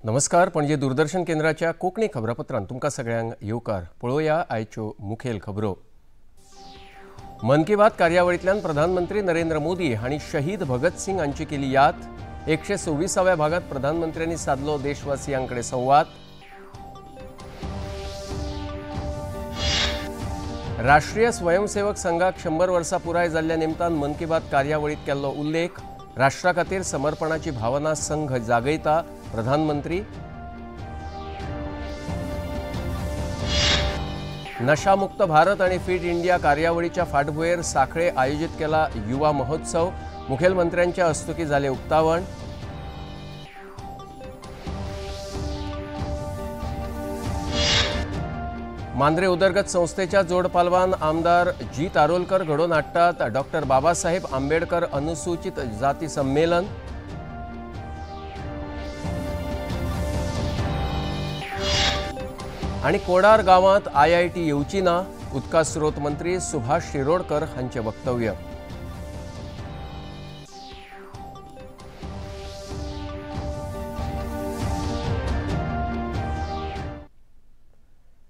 नमस्कार. पणजी दूरदर्शन केंद्राच्या कोंकणी खबरापत्रांत तुमकां सगळ्यांक येवकार. पळोवया आयच्यो मुखेल खबरो. मन की बात कार्यावळींतल्यान प्रधानमंत्री नरेंद्र मोदी हांणी शहीद भगत सिंग हांची केली याद. 126व्या भागात प्रधानमंत्र्यांनी साधलो देशवासियांकडेन संवाद. राष्ट्रीय स्वयंसेवक संघाक 100 वर्सां पुराय जाल्ल्या निमतान मन की बात कार्यावळींत केल्लो उल्लेख. राष्ट्रा खातीर समर्पणाची भावना संघ जागयता प्रधानमंत्री. नशामुक्त भारत आणि फिट इंडिया कार्यावळीच्या फाटभुंयेर सांखळे आयोजित केला युवा महोत्सव. मुखेलमंत्र्यांच्या हस्तुकी जाले उक्तावण. मांद्रे उदरगत संस्थेच्या जोड पालवान आमदार जी तारोलकर घडोवन हाडटात डॉ. बाबासाहेब आंबेडकर अनुसूचित जाती संमेलन. आणि कोडार गावात IIT येवची ना, उदका स्रोत मंत्री सुभाष शिरोडकर हांचे वक्तव्य.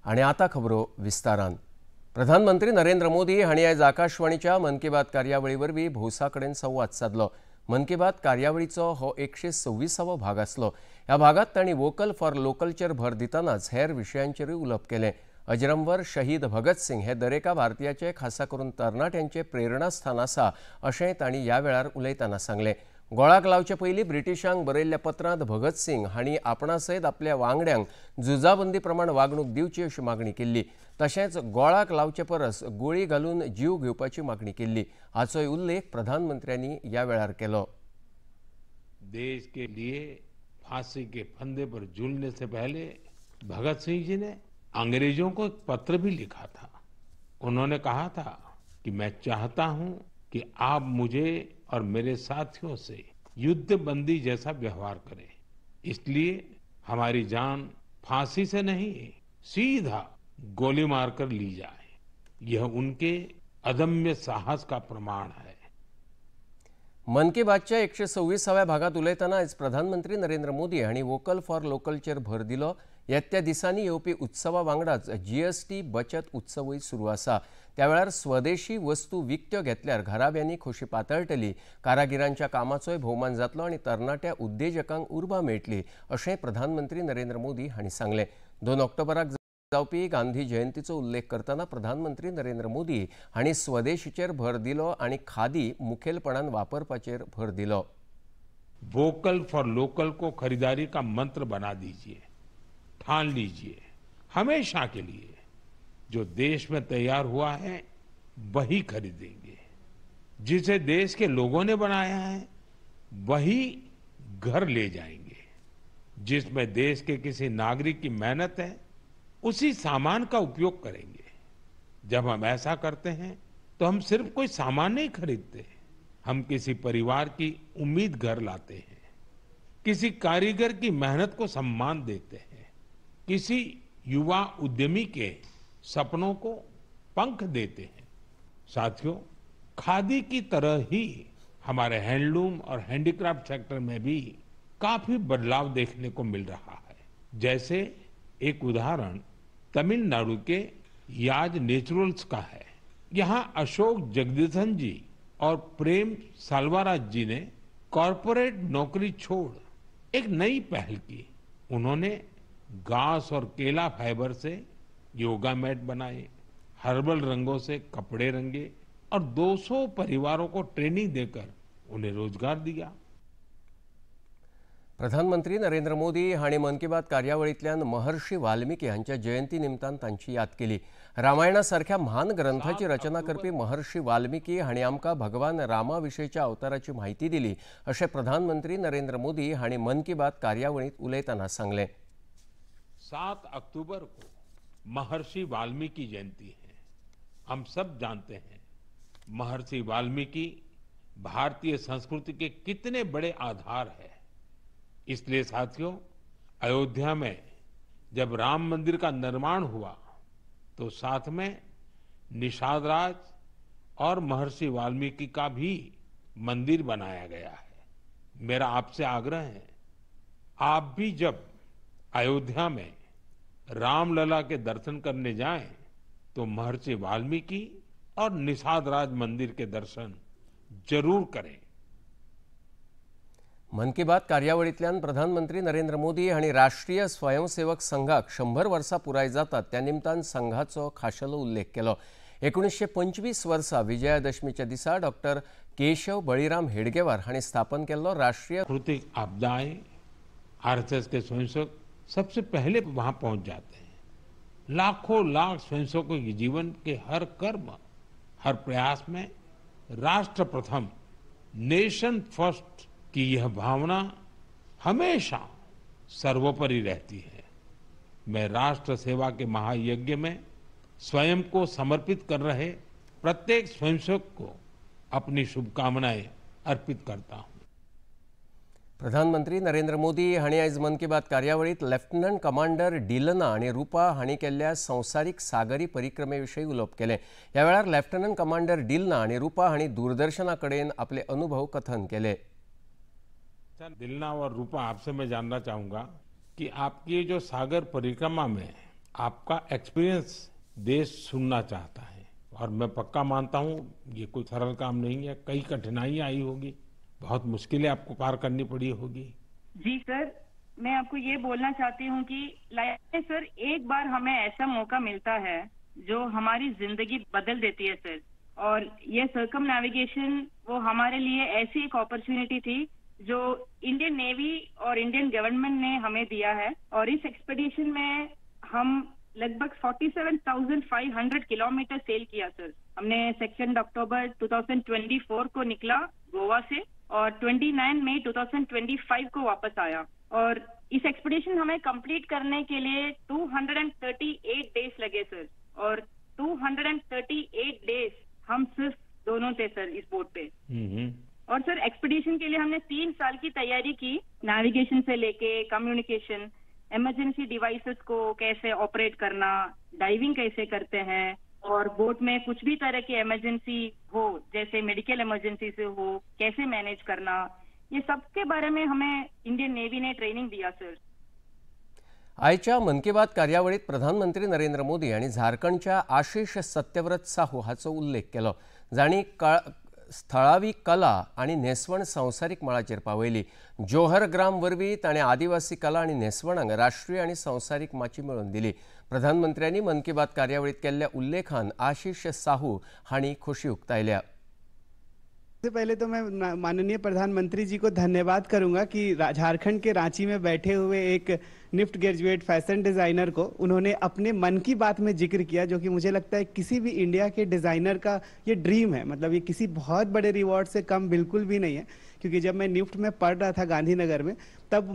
आणि आता खबरो विस्तारान. प्रधानमंत्री नरेंद्र मोदी हांणी आयज आकाशवाणीच्या मन की बात कार्यावळी वरवीं भौसा कडेन संवाद साधलो. मन की बात कार्यावळीचो हो 126वो भाग आसलो. ह्या भागात तांणी वोकल फॉर लोकलचेर भर दितनाच हेर विशयांचेरूय उलोवप केलें. अजरंवर शहीद भगत सिंग हे दरेका भारतीयाचे खासा करून तरणाट्यांचे प्रेरणास्थान आसा अशेंय तांणी ह्या वेळार उलयतना सांगलें. गोळाक लावचे पयलीं ब्रिटिशांक बरयल्ल्या पत्रांत भगत सिंग हांणी आपणा सयत आपल्या वांगड्यांक झुजाबंदी प्रमाण वागणूक दिवची अशी मागणी केल्ली. तशेंच गोळाक लावचे परस गोळी घालून जीव घेवपाची मागणी केल्ली. हाचोय उल्लेख प्रधानमंत्र्यांनी ह्या वेळार केलो. देश के लिए फांसी के फंदे पर झूलने से पहले भगत सिंह जी ने अंग्रेजों को एक पत्र भी लिखा था. उन्होंने कहा था कि मैं चाहता हूं कि आप मुझे और मेरे साथियों से युद्ध बंदी जैसा व्यवहार करें. इसलिए हमारी जान फांसी से नहीं सीधा गोली मारकर ली जाए. यह उनके अदम्य साहस का प्रमाण है. मन की बातच्या 126व्या भागात उलयतना आयज प्रधानमंत्री नरेंद्र मोदी हांणी वोकल फॉर लोकलचेर भर दिलो. येत्या दिसांनी येवपी उत्सवा वांगडाच GST बचत उत्सवूय सुरू आसा. त्या वेळार स्वदेशी वस्तू विकत्यो घेतल्यार घराब्यांनी खोशी पातळटली. कारागिरांच्या कामाचोय भोवमान जातलो आणि तरणाट्या उद्देजकांक उर्बा मेळटली अशेंय प्रधानमंत्री नरेंद्र मोदी हांणी सांगलें. 2 ऑक्टोबराक जावपी गांधी जयंतीचो उल्लेख करतना प्रधानमंत्री नरेंद्र मोदी हांणी स्वदेशीचेर भर दिलो आणि खादी मुखेलपणान वापरपाचेर भर दिलो. वोकल फॉर लोकल को खरीदारी का मंत्र बना दीजिए. ठान लीजिए हमेशा के लिए जो देश में तैयार हुआ है वही खरीदेंगे. जिसे देश के लोगों ने बनाया है वही घर ले जाएंगे. जिसमें देश के किसी नागरिक की मेहनत है उसी सामान का उपयोग करेंगे. जब हम ऐसा करते हैं तो हम सिर्फ कोई सामान नहीं खरीदते, हम किसी परिवार की उम्मीद घर लाते हैं, किसी कारीगर की मेहनत को सम्मान देते हैं, किसी युवा उद्यमी के सपनों को पंख देते हैं. साथियों, खादी की तरह ही हमारे हैंडलूम और हैंडीक्राफ्ट सेक्टर में भी काफी बदलाव देखने को मिल रहा है. जैसे एक उदाहरण तमिलनाडु के याज नेचुरल्स का है. यहाँ अशोक जगदीशन जी और प्रेम साल्वाराज जी ने कॉरपोरेट नौकरी छोड़ एक नई पहल की. उन्होंने घास और केला फाइबर से योगा मैट बनाए, हर्बल रंगों से कपड़े रंगे और 200 परिवारों को ट्रेनिंग देकर उन्हें रोजगार दिया. प्रधानमंत्री नरेंद्र मोदी हांणी मन की बात कार्यावळींतल्यान महर्षी वाल्मिकी हांच्या जयंती निमतान तांची याद केली. रामायणासारख्या महान ग्रंथाची रचना करपी महर्षी वाल्मिकी हांणी आमकां भगवान रामा विशयीच्या अवताराची म्हायती दिली अशें प्रधानमंत्री नरेंद्र मोदी हांणी मन की बात कार्यावळींत उलयतना सांगलें. 7 अक्टूबर को महर्षि वाल्मीकि जयंती है. हम सब जानते हैं महर्षि वाल्मीकि भारतीय संस्कृति के कितने बड़े आधार है. इसलिए साथियों, अयोध्या में जब राम मंदिर का निर्माण हुआ तो साथ में निषाद राज और महर्षि वाल्मीकि का भी मंदिर बनाया गया है। मेरा आपसे आग्रह है, आप भी जब अयोध्या में रामलला के दर्शन करने जाएं तो महर्षि वाल्मीकि और निषाद राज मंदिर के दर्शन जरूर करें। मन की बात कार्यावळींतल्यान प्रधानमंत्री नरेंद्र मोदी हांणी राष्ट्रीय स्वयंसेवक संघाक 100 वर्सां पुराय जातात त्या निमतान संघाचो खाशेलो उल्लेख केलो। 1925 वर्सा विजयादशमीच्या दिसा डॉक्टर केशव बळीराम हेडगेवार हांणी स्थापन केल्लो राष्ट्रीय प्राकृतिक आपदाएं आरएसएस के स्वयंसेवक सबसे पहले वहां पहुंच जाते हैं। लाखों लाख स्वयंसेवकों के जीवन के हर कर्म, हर प्रयास में राष्ट्र प्रथम, नेशन फर्स्ट की यह भावना हमेशा सर्वोपरि रहती है। मैं राष्ट्र सेवा के महायज्ञ में स्वयं को समर्पित कर रहे प्रत्येक स्वयंसेवक को अपनी शुभकामनाएं अर्पित करता हूं। प्रधानमंत्री नरेंद्र मोदी हांणी आयज मन की बात कार्यावळीत लेफ्टनंट कमांडर डिलना आनी रुपा हांणी केल्ल्या संवसारीक सागरी परिक्रमे विशीं उलोवप केलें। ह्या वेळार लेफ्टनंट कमांडर डिलना आनी रुपा हांणी दूरदर्शना कडेन आपले अनुभव कथन केले। दिलना और रूपा, आपसे मैं जानना चाहूंगा कि आपकी जो सागर परिक्रमा में आपका एक्सपीरियंस देश सुनना चाहता है, और मैं पक्का मानता हूं ये कोई सरल काम नहीं है, कई कठिनाइयां आई होगी, बहुत मुश्किलें आपको पार करनी पड़ी होगी। जी सर, मैं आपको ये बोलना चाहती हूँ कि लाइफ में सर एक बार हमें ऐसा मौका मिलता है जो हमारी जिंदगी बदल देती है सर, और ये सर्कम नेविगेशन वो हमारे लिए ऐसी एक अपॉर्चुनिटी थी जो इंडियन नेवी और इंडियन गवर्नमेंट ने हमें दिया है। और इस एक्सपेडिशन में हम लगभग 47,500 किलोमीटर सेल किया सर। हमने 2 अक्टूबर 2024 को निकला गोवा से और 29 मई 2025 को वापस आया। और इस एक्सपेडिशन हमें कंप्लीट करने के लिए 238 डेज लगे सर, और 238 डेज हम सिर्फ दोनों थे सर इस बोट पे। और सर एक्सपेडिशन के लिए हमने 3 साल की तैयारी की, नेविगेशन से लेके कम्युनिकेशन, इमरजेंसी डिवाइसेस को कैसे ऑपरेट करना, डाइविंग कैसे करते हैं, और बोट में कुछ भी तरह की इमरजेंसी हो जैसे मेडिकल इमरजेंसी से हो कैसे मैनेज करना, ये सब के बारे में हमें इंडियन नेवी ने ट्रेनिंग दिया सर। आयच्या मन की बात कार्यावळीत प्रधानमंत्री नरेंद्र मोदी हांणी झारखंडच्या आशीष सत्यव्रत साहू हाचो उल्लेख केलो, जांणी स्थळावी कला आणि नेसवण संवसारीक मळाचेर पावयली। जोहर ग्राम वरवीं ताणें आदिवासी कला आणि नेसवणाक राष्ट्रीय आणि संवसारीक माची मेळोवन दिली। प्रधानमंत्र्यांनी मन की बात कार्यावळीत केल्ल्या उल्लेखान आशीष साहू हांणी खोशी उक्तायल्या। सबसे पहले तो मैं माननीय प्रधानमंत्री जी को धन्यवाद करूंगा कि झारखंड के रांची में बैठे हुए एक निफ्ट ग्रेजुएट फैशन डिजाइनर को उन्होंने अपने मन की बात में जिक्र किया, जो कि मुझे लगता है किसी भी इंडिया के डिजाइनर का ये ड्रीम है। मतलब ये किसी बहुत बड़े रिवॉर्ड से कम बिल्कुल भी नहीं है, क्योंकि जब मैं निफ्ट में पढ़ रहा था गांधीनगर में, तब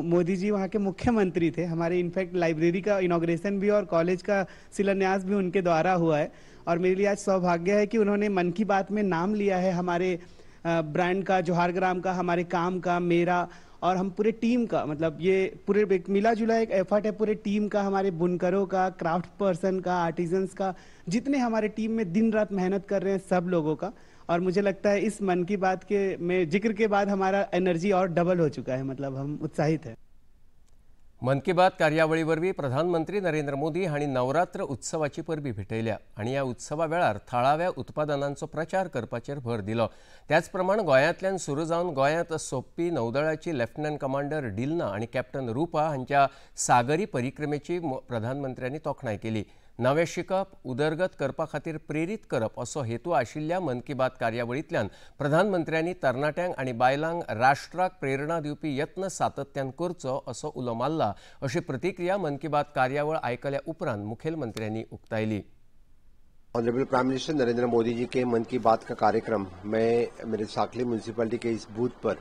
मोदी जी वहाँ के मुख्यमंत्री थे। हमारे इनफैक्ट लाइब्रेरी का इनॉग्रेशन भी और कॉलेज का शिलान्यास भी उनके द्वारा हुआ है। और मेरे लिए आज सौभाग्य है कि उन्होंने मन की बात में नाम लिया है हमारे ब्रांड का, जोहार ग्राम का, हमारे काम का, मेरा और हम पूरे टीम का। मतलब ये पूरे मिला जुला एक एफर्ट है पूरे टीम का, हमारे बुनकरों का, क्राफ्ट पर्सन का, आर्टिजन्स का, जितने हमारे टीम में दिन रात मेहनत कर रहे हैं सब लोगों का। और मुझे लगता है इस मन की बात के में जिक्र के बाद हमारा एनर्जी और डबल हो चुका है, मतलब हम उत्साहित हैं। मन की बात कार्यावळी वरवीं प्रधानमंत्री नरेंद्र मोदी हांणी नवरात्र उत्सवाची परबी भेटयल्या आनी ह्या उत्सवा वेळार थळाव्या उत्पादनांचो प्रचार करपाचेर भर दिलो। त्याच प्रमाण गोंयांतल्यान सुरू जावन गोंयांत सोंपपी नौदळाची लेफ्टनंट कमांडर डिलना आनी कॅप्टन रुपा हांच्या सागरी परिक्रमेची प्रधानमंत्र्यांनी तोखणाय केली। नवे शिकप, उदरगत करपा खातीर प्रेरीत करप असो हेतू आशिल्ल्या मन की बात कार्यावळींतल्यान प्रधानमंत्र्यांनी तरणाट्यांक आनी बायलांक राष्ट्राक प्रेरणा दिवपी यत्न सातत्यान करचो असो उलो मारला, अशी प्रतिक्रिया मन की बात कार्यावळ आयकल्या उपरांत मुखेलमंत्र्यांनी उक्तायली। Honourable prime minister Narendra Modi ji के मन की बात का कार्यक्रम मैं मेरे साकली म्यूनिसिपैलिटी के इस बूथ पर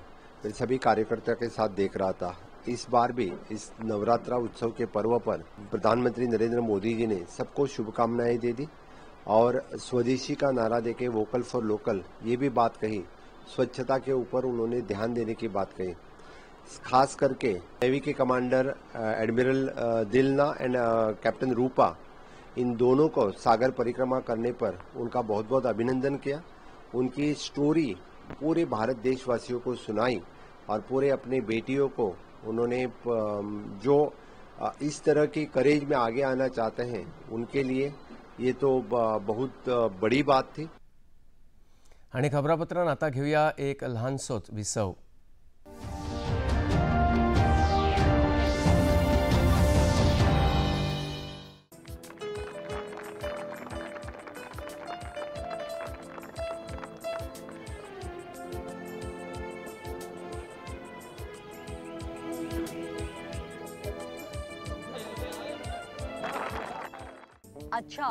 मेरे सभी कार्यकर्ता के साथ देख रहा था। इस बार भी इस नवरात्रा उत्सव के पर्व पर प्रधानमंत्री नरेंद्र मोदी जी ने सबको शुभकामनाएं दे दी और स्वदेशी का नारा देके वोकल फॉर लोकल ये भी बात कही। स्वच्छता के ऊपर उन्होंने ध्यान देने की बात कही। खास करके नेवी के कमांडर एडमिरल दिलना एंड कैप्टन रूपा, इन दोनों को सागर परिक्रमा करने पर उनका बहुत बहुत अभिनंदन किया। उनकी स्टोरी पूरे भारत देशवासियों को सुनाई और पूरे अपने बेटियों को उन्होंने जो इस तरह की करेज में आगे आना चाहते हैं उनके लिए ये तो बहुत बड़ी बात थी। आणि खबरापत्रान आता घेऊया एक लहानसोच विसव। अच्छा,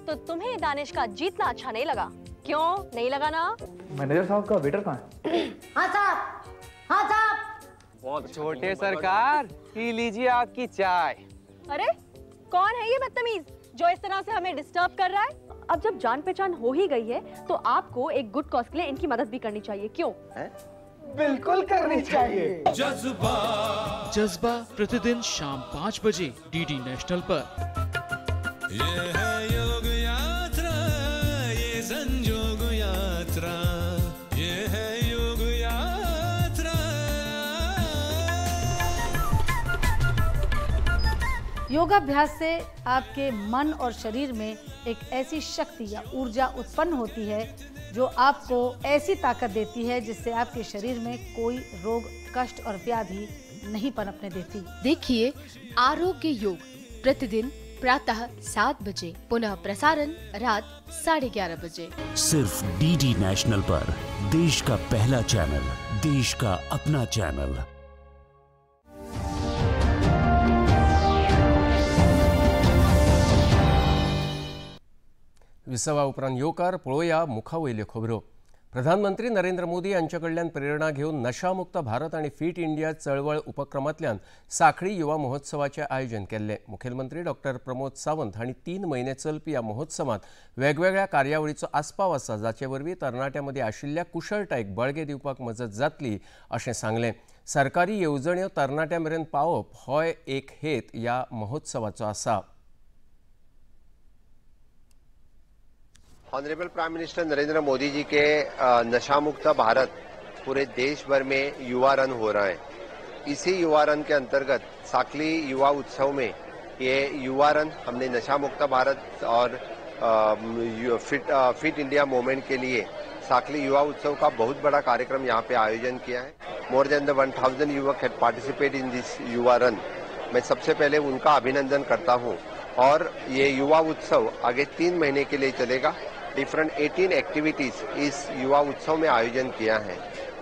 तो तुम्हें दानिश का जीतना अच्छा नहीं लगा? क्यों नहीं लगा ना? मैनेजर साहब का वेटर कहाँ है? हाँ साहब, हाँ साहब। बहुत छोटे सरकार, पी लीजिए आपकी चाय। अरे कौन है ये बदतमीज जो इस तरह से हमें डिस्टर्ब कर रहा है? अब जब जान पहचान हो ही गई है तो आपको एक गुड कॉज के लिए इनकी मदद भी करनी चाहिए। क्यों? बिल्कुल करनी चाहिए। जज्बा प्रतिदिन शाम 5 बजे डीडी नेशनल पर। ये है योग यात्रा, ये संयोग यात्रा, ये है योग यात्रा। योगाभ्यास से आपके मन और शरीर में एक ऐसी शक्ति या ऊर्जा उत्पन्न होती है जो आपको ऐसी ताकत देती है जिससे आपके शरीर में कोई रोग, कष्ट और व्याधि नहीं पनपने देती। देखिए आरोग्य योग प्रतिदिन प्रातः 7 बजे, पुनः प्रसारण रात 11:30 बजे, सिर्फ डीडी नेशनल पर। देश का पहला चैनल, देश का अपना चैनल। विसवा उपरांत येवकार पळोवया मुखावयल्यो खबरो। प्रधानमंत्री नरेंद्र मोदी यांच्याकडल्यान प्रेरणा घेऊन नशामुक्त भारत आणि फिट इंडिया चळवळ उपक्रमांतल्यान सांखळी युवा महोत्सवाचे आयोजन केल्ले। मुखेलमंत्री डॉक्टर प्रमोद सावंत हांणी 3 म्हयने चलपी ह्या महोत्सवात वेगवेगळ्या कार्यावळीचो आस्पाव आसा, जाचे वरवीं तरणाट्यां आशिल्ल्या कुशळटायेक बळगे दिवपाक मजत जातली अशें सांगलें। सरकारी येवजण्यो तरणाट्यां मेरेन पावप हो एक हेत ह्या महोत्सवाचो आसा। Honourable prime minister Narendra Modi ji के नशा मुक्त भारत पूरे देश भर में युवा रन हो रहा है। इसी युवा रन के अंतर्गत साकली युवा उत्सव में ये युवा रन हमने नशा मुक्त भारत और फिट इंडिया मूवमेंट के लिए साकली युवा उत्सव का बहुत बड़ा कार्यक्रम यहाँ पे आयोजन किया है। मोर देन 1000 युवक हैड पार्टिसिपेट इन दिस युवा रन। मैं सबसे पहले उनका अभिनंदन करता हूँ और ये युवा उत्सव आगे 3 महीने के लिए चलेगा। डिफरेंट 18 एक्टिविटीज इस युवा उत्सव में आयोजन किया है।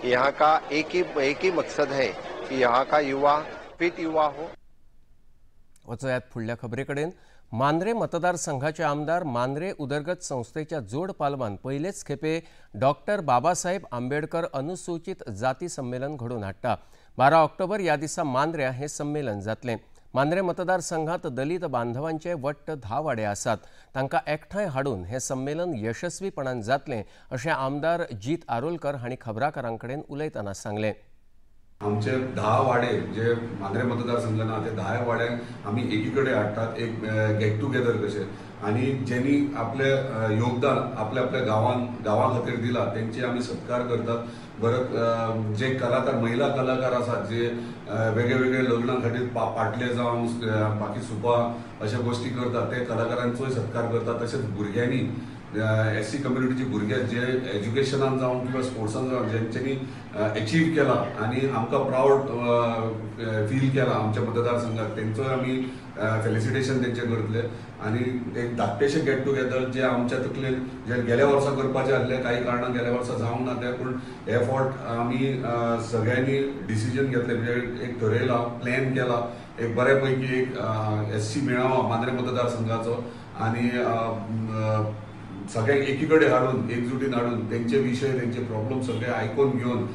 यहाँ का एक ही मकसद है कि यहाँ का युवा फिट युवा हो। वचोयात फुडल्या खबरेकडेन। मांद्रे मतदारसंघाचे आमदार मांद्रे उदरगत संस्थेच्या जोड पालवान पयलेच खेपे डॉक्टर बाबासाहेब आंबेडकर अनुसूचित जाती संमेलन घडोवन हाडटा। 12 ऑक्टोबर ह्या दिसा मांद्र्या हे संमेलन जातलें। मांद्रे मतदारसंघात दलित बांधवांचे वट्ट 10 वाडे आसात। तांकां एकठांय हाडून हे संमेलन यशस्वीपणान जातलें अशें आमदार जीत आरोलकर हांणी खबराकारांकडेन उलयतना सांगलें। आमचे 10 वाडे जे मांद्रे मतदारसंघान आहा ते 10 वाड्यांक आमी एकीकडे हाडटात, एक गेट टुगेदर कशें, आणि ज्यांनी आपले योगदान आपल्या गांवा खातीर दिला त्यांचे आमी सत्कार करतात। बरं जे कलाकार, महिला कलाकार आसात जे वेगळे लग्ना खातीर पाटले जावन बाकी सुपा अशा गोष्टी करतात, ते कलाकारांचोय सत्कार करतात। तशेंच भुरग्यांनी SC कम्युनिटीची भुरगे जे एज्युकेशनान जावन किंवा स्पोर्ट्सान जावन ज्यांच्यांनी अचीव केला आणि आमकां प्राऊड फील केला आमच्या मतदारसंघात, तेंचोय आमी फेलिसिटेशन तेंचे करतले। आणि एक धाकटेशे गेट टुगेदर जे आमच्या तकलेन जे गेल्या वर्सा करपाचे आसले, काही कारणान गेल्या वर्सा जावंक ना ते, पूण हे फावट आमी सगळ्यांनी डिसिजन घेतले, म्हणजे एक ठरयला, प्लॅन केला एक बऱ्यापैकी एक SC मेळावा मांद्रे मतदारसंघाचो, आणि सगळ्यांक एकीकडे हाडून एकजुटीन हाडून तेंचे विषय तेंचे प्रॉब्लेम सगळे आयकून घेवन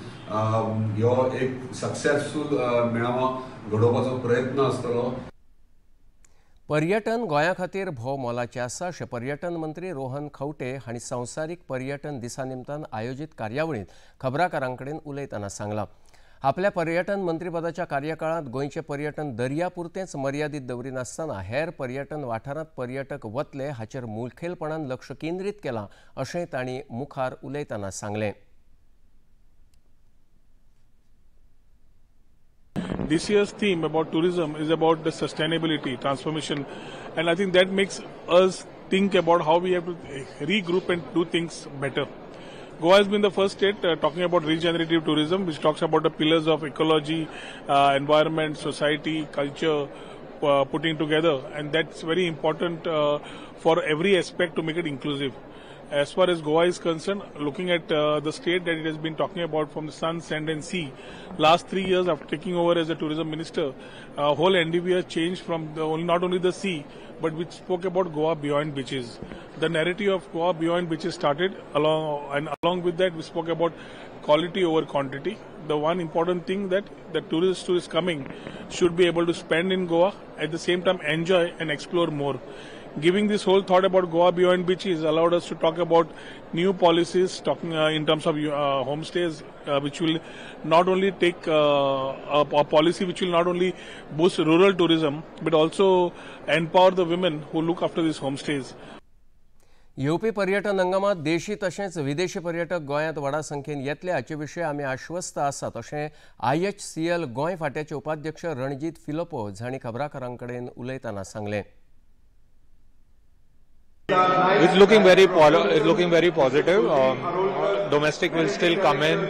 ह्यो एक सक्सेसफूल मेळावा घडोवपाचो प्रयत्न आसतलो। पर्यटन गोंया खातीर भोव मोलाचें आसा अशें पर्यटन मंत्री रोहन खंवटे हांणी संवसारीक पर्यटन दिसा निमतान आयोजीत कार्यावळींत खबराकारांकडेन उलयतना सांगलां। आपल्या पर्यटन मंत्रीपदाच्या कार्यकाळांत गोंयचें पर्यटन दर्या पुरतेंच मर्यादीत दवरिनासतना हेर पर्यटन वाठारांत पर्यटक वतले हाचेर मुखेलपणान लक्ष केंद्रीत केलां अशें तांणी मुखार उलयतना सांगलें। this year's theme about tourism is about the sustainability, transformation, and I think that makes us think about how we have to regroup and do things better. Goa has been the first state talking about regenerative tourism, which talks about the pillars of ecology, environment, society, culture, putting together, and that's very important for every aspect to make it inclusive. As far as Goa is concerned, looking at the state that it has been talking about from the sun, sand and sea, last 3 years after taking over as a tourism minister, whole NDB changed from not only the sea, but we spoke about Goa beyond beaches. The narrative of Goa beyond beaches started, along with that we spoke about quality over quantity. The one important thing that the tourists who is coming should be able to spend in Goa, at the same time enjoy and explore more. Giving this whole thought about Goa beyond beaches allowed us to talk about new policies, talking in terms of homestays, which will not only take a policy which will not only boost rural tourism, but also empower the women who look after these homestays. येवपी पर्यटन हंगामात देशी तशेंच विदेशी पर्यटक गोंयांत व्हडा संख्येन येतले हाचे विशीं आमी आश्वस्त आसात अशें IHCL गोंय फांट्याचे उपाध्यक्ष रणजीत फिलोपो हांणी खबराकारां कडेन उलयतना सांगलें. It's looking very positive. Domestic will still come in.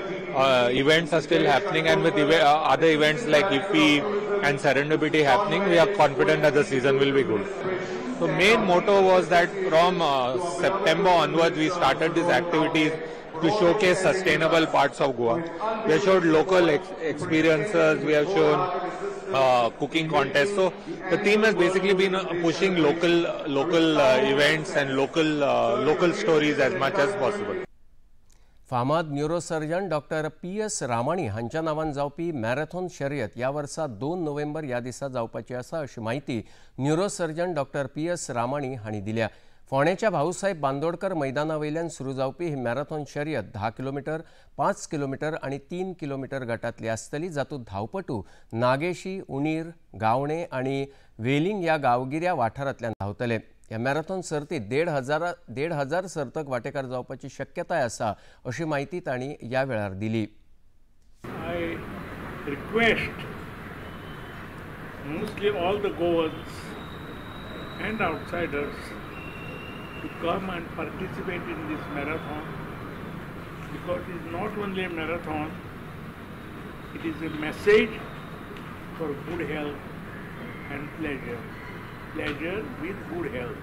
Events are still happening, and with other events like IFFI and Serendipity happening, we are confident that the season will be good. The main motto was that from September onwards, we started these activities to showcase sustainable parts of Goa. We have showed local experiences. We have shown cooking contests. So the theme has basically been pushing local events and local stories as much as possible. फामाद neurosurgeon doctor PS Ramani हांच्या नांवान जावपी marathon शर्यत या वर्सा 2 नोव्हेंबर ह्या दिसा जावपाची आसा अशी माहिती न्यूरोसर्जन डॉक्टर PS रामाणी हांणी दिल्या. फोंडेच्या भाऊसाहेब बांदोडकर मैदाना वयल्यान सुरू जावपी ही मॅरेथॉन शर्यत 10 किलोमीटर, 5 किलोमीटर आणि 3 किलोमीटर गटातली आसतली, जातूंत धांवपटू नागेशी, उणीर, गावणे आणि वेलिंग या गांवगिऱ्या वाठारांतल्यान धांवतले. ह्या मॅरेथॉन सर्तीत 1,500 सर्तक वांटेकार जावपाची शक्यताय आसा अशी माहिती तांणी ह्या वेळार दिली. I request mostly all the Goans and outsiders to come and participate in this marathon, because it is not only a marathon, it is a message for good health and pleasure. Pleasure with good health,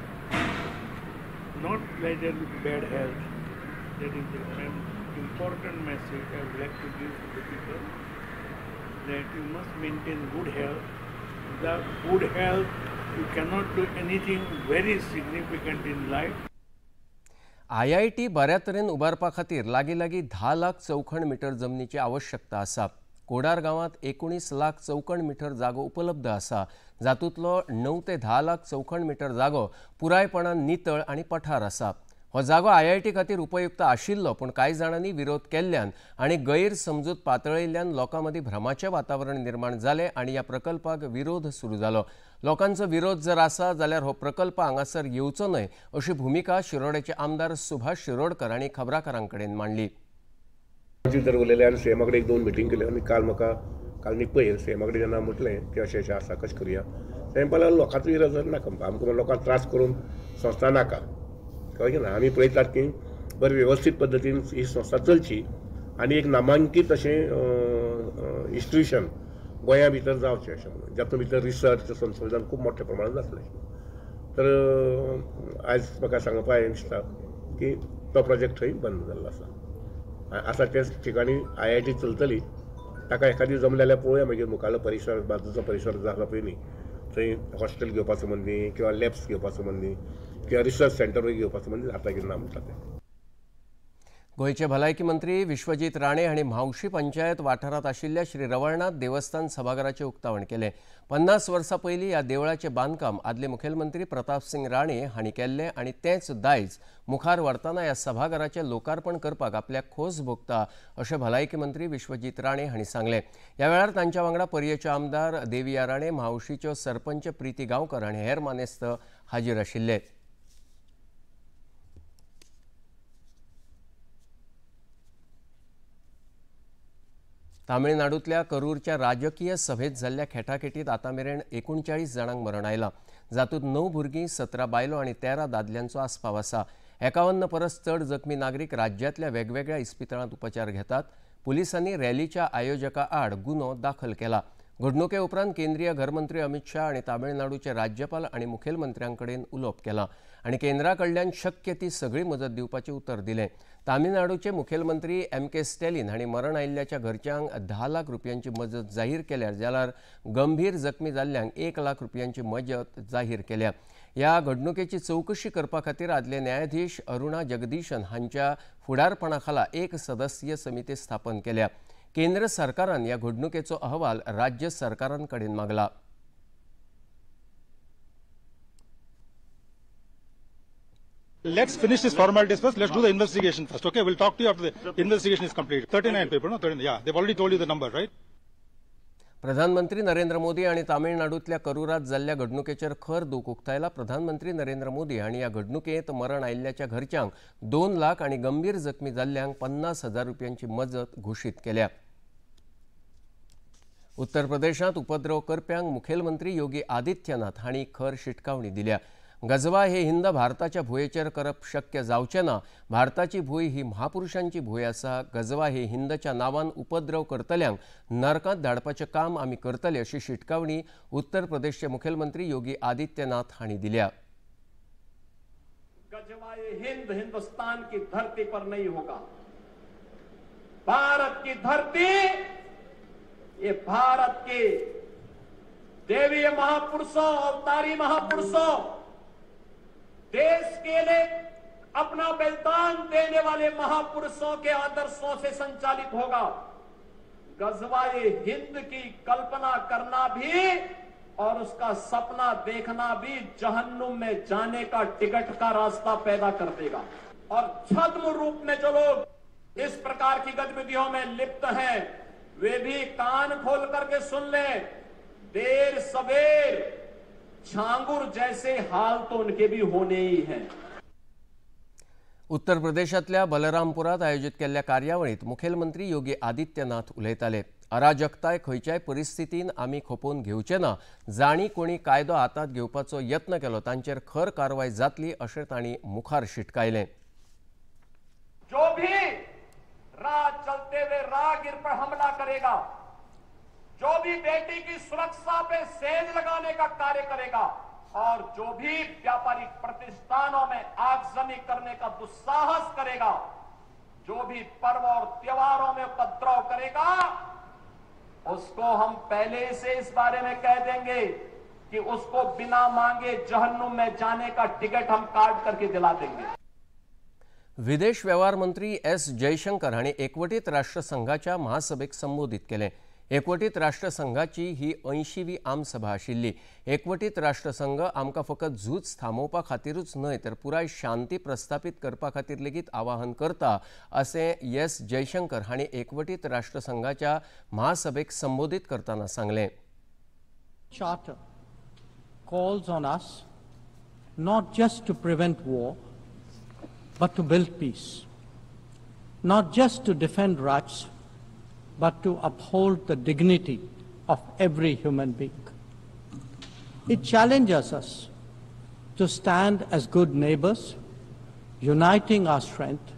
not pleasure with bad health. That is an important message I would like to give to the people, that you must maintain good health. Without good health, you cannot do anything very significant in life. IIT बऱ्या तरेन उबारपा खातीर लागीं 10 lakh चौखण metre जमनीची आवश्यकता आसा. कोडार गांवांत 19 lakh चौखण metre जागो उपलब्ध आसा, जातूंतलो 9 ते 10 लाख चौखण मीटर जागो पुरायपणान नितळ आनी पठार आसा. हो जागो IIT खातीर उपयुक्त आशिल्लो, पूण कांय जाणांनी विरोध केल्ल्यान आनी गैरसमजूत पातळयल्ल्यान लोकां मदीं भ्रमाचें वातावरण निर्माण जालें आनी ह्या प्रकल्पाक विरोध सुरू जालो. लोकांचो विरोध जर आसा जाल्यार हो प्रकल्प हांगासर येवचो न्हय अशी भुमिका शिरोडेचे आमदार सुभाष शिरोडकर हांणी खबराकारां कडेन मांडली. जर उलयले आनी सीएमा कडेन 1-2 मिटींग केल्यो आनी काल न्ही पयर सीएमा कडेन जेन्ना म्हटलें की अशें आसा कशें करुया, तें पळयल्यार लोकांचो विरोध नाका, आमकां लोकांक त्रास करून संस्था नाका, कळ्ळें ना. आमी पळयतात की बरें वेवस्थीत पद्दतीन ही संस्था चलची आनी एक नामांकीत अशें इन्स्टिट्यूशन गोंया भितर जावचें अशें म्हणून, जातूंत भितर रिसर्च संशोधन खूब मोठ्या प्रमाणांत जातलें. तर आयज म्हाका सांगपा हें दिसता की तो प्रोजेक्ट थंय बंद जाल्लो आसा त्याच ठिकाणी IIT चलतली. ताका एखादी जमलें जाल्यार पळोवया मागीर मुखारलो परिसर, बाजूचो परिसर जाता पयलीं थंय हॉस्टेल घेवपा संबंदी किंवा लॅब्स घेवपा संबंदी किंवा रिसर्च सेंटर घेवपा संबंदी जाता की ना म्हणटा तें. गोयचे भलायकी मंत्री विश्वजीत राणे हांणी म्हावशी पंचायत वाठारांत आशिल्ल्या श्री रवळनाथ देवस्थान सभाघराचें उक्तावण केलें. 50 वर्सां पयलीं ह्या देवळाचें बांदकाम आदले मुखेलमंत्री प्रताप सिंग राणे हांणी केल्लें आनी तेंच दायज मुखार व्हरतना ह्या सभाघराचें लोकार्पण करपाक आपल्याक खोस भोगता अशें भलायकी मंत्री विश्वजीत राणे हांणी सांगलें. ह्या वेळार तांच्या वांगडा पर्येचे आमदार देविया राणे, म्हावशीच्यो सरपंच प्रिती गांवकर आनी हेर मानेस्त हाजीर आशिल्ले. तामिळनाडूतल्या करूरच्या राजकीय सभेत जाल्ल्या खेटाखेटीत आतामेरेन 39 जाणांक मरण आयलां. जातूंत 9 भुरगीं, 17 बायलो आनी 13 दादल्यांचो आस्पाव आसा. 51 परस चड जखमी नागरीक राज्यांतल्या वेगवेगळ्या इस्पितळांत उपचार घेतात. पुलिसांनी रॅलीच्या आयोजका आड गुन्हो दाखल केला. घडणुके उपरांत केंद्रीय घरमंत्री अमित शाह आणि तामिळनाडूचे राज्यपाल आणि मुखेलमंत्र्यांकडेन उलोवप केलां आणि केंद्राकडल्यान शक्य ती सगळी मजत दिवपाचें उतर दिलें. तामिळनाडूचे मुखेलमंत्री MK स्टॅलिन हांणी मरण आयिल्ल्याच्या घरच्यांक 10 लाख रुपयांची मजत जाहीर केल्या, जाल्यार गंभीर जखमी जाल्ल्यांक 1 लाख रुपयांची मजत जाहीर केल्या. ह्या घडणुकेची चवकशी करपा खातीर आदले न्यायाधीश अरुणा जगदीशन हांच्या फुडारपणाखाला एक सदस्यीय समिती स्थापन केल्या. केंद्र सरकारान ह्या घडणुकेचो अहवाल राज्य सरकारांकडेन मागला. Let's finish this formalities first. Let's do the investigation first. Okay, we'll talk to you after the investigation is complete. 39 people, no? 39, yeah, they've already told you the number, right? प्रधानमंत्री नरेंद्र मोदी आणि तामिळनाडूतल्या करूरात जाल्ल्या घडणुकेचेर खर दूख उक्तायला. प्रधानमंत्री नरेंद्र मोदी हांणी ह्या घडणुकेंत मरण आयिल्ल्याच्या घरच्यांक 2 लाख आणि गंभीर जखमी जाल्ल्यांक 50,000 रुपयांची मजत घोषीत केल्या. उत्तर प्रदेशात उपद्रव करप्यांक मुखेलमंत्री योगी आदित्यनाथ हांणी खर शिटकावणी दिल्या. गजवा हे हिंद भारताच्या भुंयेचेर करप शक्य जावचें ना. भारताची भूंय ही महापुरुषांची भूंय आसा. गजवा हे हिंदच्या नांवान उपद्रव करतल्यांक नरकांत धाडपाचें काम आमी करतले अशी शिटकावणी उत्तर प्रदेशचे मुखेलमंत्री योगी आदित्यनाथ हांणी दिल्या. गजवा ये हिंद हिंदुस्तान की धरती पर नहीं होगा. भारत की धरती ये भारत के देवीय महापुरुषों, अवतारी महापुरुषों, देश के लिए अपना बलिदान देने वाले महापुरुषों के आदर्शों से संचालित होगा. गजवा ये हिंद की कल्पना करना भी और उसका सपना देखना भी जहन्नुम में जाने का टिकट का रास्ता पैदा कर देगा. और छद्म रूप में जो लोग इस प्रकार की गतिविधियों में लिप्त हैं, वे भी कान खोल करके सुन लें. देर सवेर छांगुर जैसे हाल तो उनके भी होने ही हैं. उत्तर प्रदेशातल्या बलरामपुरात आयोजित केल्ल्या कार्यावळीत मुखेलमंत्री योगी आदित्यनाथ उलयताले. अराजकताय खंयच्याय परिस्थितीन आमी खपोवन घेवचे ना. जाणी कोणी कायदो हातांत घेवपाचो यत्न केलो तांचेर खर कारवाय जातली अशें तांणी मुखार शिटकायलें. जो भी राह चलते हुए राहगीर पर हमला करेगा, जो भी बेटी की सुरक्षा पे सेंध लगाने का कार्य करेगा और जो भी व्यापारिक प्रतिष्ठानों में आगजनी करने का दुस्साहस करेगा, जो भी पर्व और त्योहारों में उपद्रव करेगा, उसको हम पहले से इस बारे में कह देंगे कि उसको बिना मांगे जहन्नुम में जाने का टिकट हम काट करके दिला देंगे. विदेश व्यवहार मंत्री S जयशंकर हांणी एकवटीत राष्ट्रसंघाच्या महासभेक संबोधित केलें. एकवटीत राष्ट्रसंघाची ही 80वी आमसभा आशिल्ली. एकवटीत राष्ट्रसंघ आमकां फकत झूज थांबोवपा खातीरूच न्हय तर पुराय शांती प्रस्थापीत करपा खातीर लेगीत आवाहन करता असें S जयशंकर हांणी एकवटीत राष्ट्रसंघाच्या महासभेक संबोधित करतना सांगलें. Charter calls on us not just to prevent war but to build peace, not just to defend rights but to uphold the dignity of every human being. It challenges us to stand as good neighbors, uniting our strength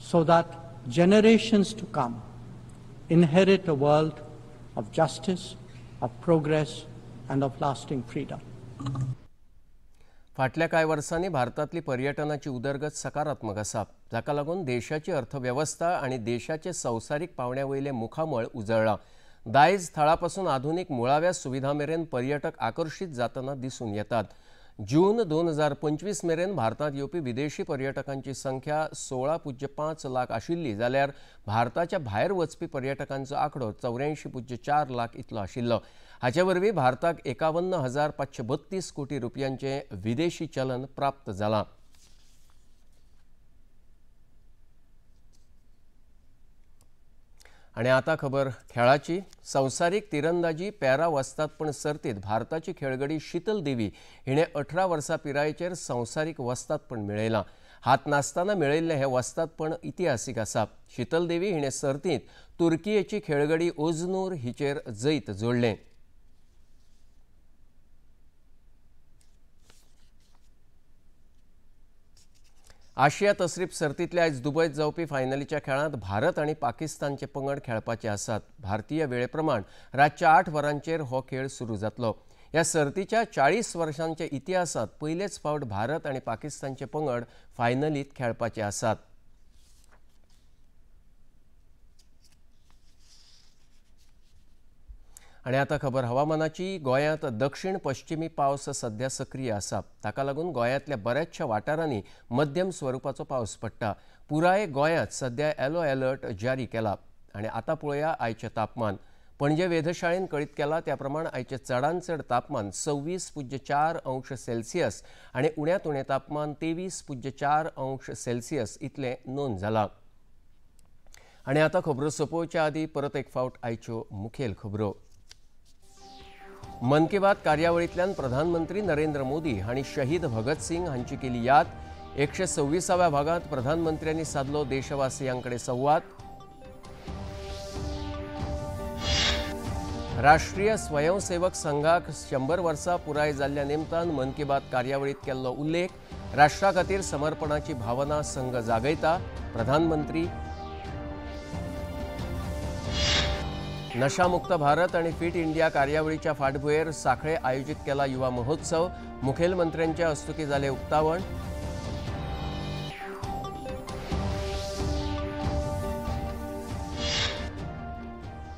so that generations to come inherit a world of justice, of progress and of lasting freedom. फाटल्या कांय वर्सांनी भारतांतली पर्यटनाची उदरगत सकारात्मक आसा, जाका लागून देशाची अर्थव्यवस्था आनी देशाचे संवसारीक पावंड्यावयले मुखामळ उजळ्ळां. दायज थळापासून आधुनीक मुळाव्या सुविधां मेरेन पर्यटक आकर्षित जातना दिसून येतात. जून 2025 मेरेन भारतांत येवपी विदेशी पर्यटकांची संख्या 16.5 लाख आशिल्ली, जाल्यार भारताच्या भायर वचपी पर्यटकांचो आंकडो 84.4 लाख इतलो आशिल्लो. हाचे वरवीं भारताक 51,532 कोटी रुपयांचे विदेशी चलन प्राप्त जालां. आणि आता खबर खेळाची. संवसारीक तिरंदाजी पॅरा वस्तादपण सर्तीत भारताची खेळगडी शीतल देवी हिणे 18 वर्सां पिरायेचेर संवसारीक वस्तादपण मेळयलां. हात नासतना मेळयल्लें हें वस्ताद पण इतिहासीक आसा. शीतल देवी हिणें सर्तींत तुर्कियेची खेळगडी ओझनूर हिचेर जैत जोडलें. आशिया तसरीप सर्तींतल्या आयज दुबयत जावपी फायनलीच्या खेळांत भारत आनी पाकिस्तानचे पंगड खेळपाचे आसात. भारतीय वेळेप्रमाण रातच्या 8 वरांचेर हो खेळ सुरू जातलो. ह्या सर्तीच्या 40 वर्षांच्या इतिहासात पयलेच फावट भारत आनी पाकिस्तानचे पंगड फायनलीत खेळपाचे आसात. आनी आतां खबर हवामानाची. गोंयांत दक्षिण पश्चिमी पावस सध्या सक्रीय आसा. ताका लागून गोंयांतल्या बऱ्याचशा वाठारांनी मध्यम स्वरुपाचो पावस पडटा. पुराय गोंयांत सध्या येलो अलर्ट जारी केला. आनी आतां पळोवया आयचें तापमान. पणजे वेधशाळेन कळीत केला त्या प्रमाण आयचें चडांत चड तापमान 26.4 अंश सेल्सियस आनी उण्यांत उणें तापमान 23.4 अंश सेल्सियस इतलें नोंद जालां. आनी आतां खबरो सोंपोवच्या आदीं परत एक फावट आयच्यो मुखेल खबरो. मन की बात कार्यावळींतल्यान प्रधानमंत्री नरेंद्र मोदी हांणी शहीद भगत सिंग हांची केली याद. 126व्या भागांत प्रधानमंत्र्यांनी साधलो देशवासियांकडेन संवाद. राष्ट्रीय स्वयंसेवक संघाक 100 वर्सां पुराय जाल्ल्या निमतान मन की बात कार्यावळींत केल्लो उल्लेख. राष्ट्रा खातीर समर्पणाची भावना संघ जागयता. प्रधानमंत्री. नशामुक्त भारत आणि फिट इंडिया कार्यावळीच्या फाटभुंयेर सांखळे आयोजीत केला युवा महोत्सव. मुखेलमंत्र्यांच्या हस्तुकी जाले उक्तावण.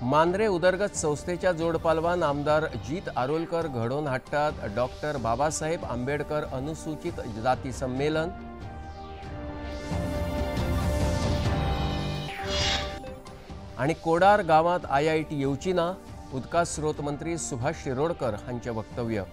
मांद्रे उदरगत संस्थेच्या जोडपालवान आमदार जीत आरोलकर घडोवन हाडटात डॉक्टर बाबासाहेब आंबेडकर अनुसूचित जाती संमेलन. आणि कोडार गावात IIT येवची ना. उदका स्रोत मंत्री सुभाष शिरोडकर हांचे वक्तव्य.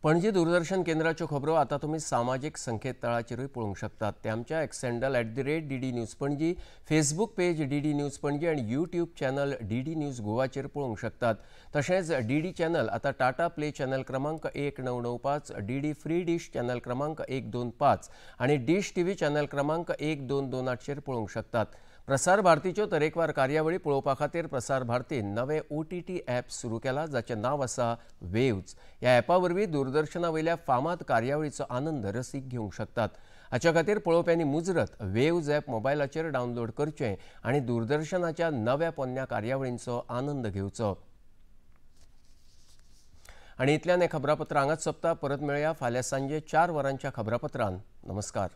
पणजी दूरदर्शन केंद्राच्यो खबरो आता तुम्ही सामाजिक संकेततळाचेरूय पळोवंक शकतात. ते आमच्या x handle @DD news Panaji, Facebook page DD news Panaji आणि यूट्यूब चॅनल DD न्यूज गोवाचेर पळोवंक शकतात. तशेंच DD चॅनल आता टाटा प्ले चॅनल क्रमांक 1995, DD फ्री डिश चॅनल क्रमांक 125 आणि डिश TV चॅनल क्रमांक 1228 चेर पळोवंक शकतात. प्रसार भारतीच्यो तरेकवार कार्यावळी पळोवपा खातीर प्रसार भारतीन नवें OTT ॲप सुरू केला जाचें नांव आसा वेव्ज. ह्या ॲपा वरवीं दूरदर्शना वयल्या फामाद कार्यावळीचो आनंद रसीक घेवंक शकतात. हाच्या खातीर पळोवप्यांनी मुजरत वेव्ज ॲप मोबायलाचेर डावनलोड करचें आनी दूरदर्शनाच्या नव्या पोन्न्या कार्यावळींचो आनंद घेवचो. आनी इतल्यान हें खबरापत्र हांगाच सोंपता. परत मेळया फाल्यां सांजे 4 वरांच्या खबरापत्रांत. नमस्कार.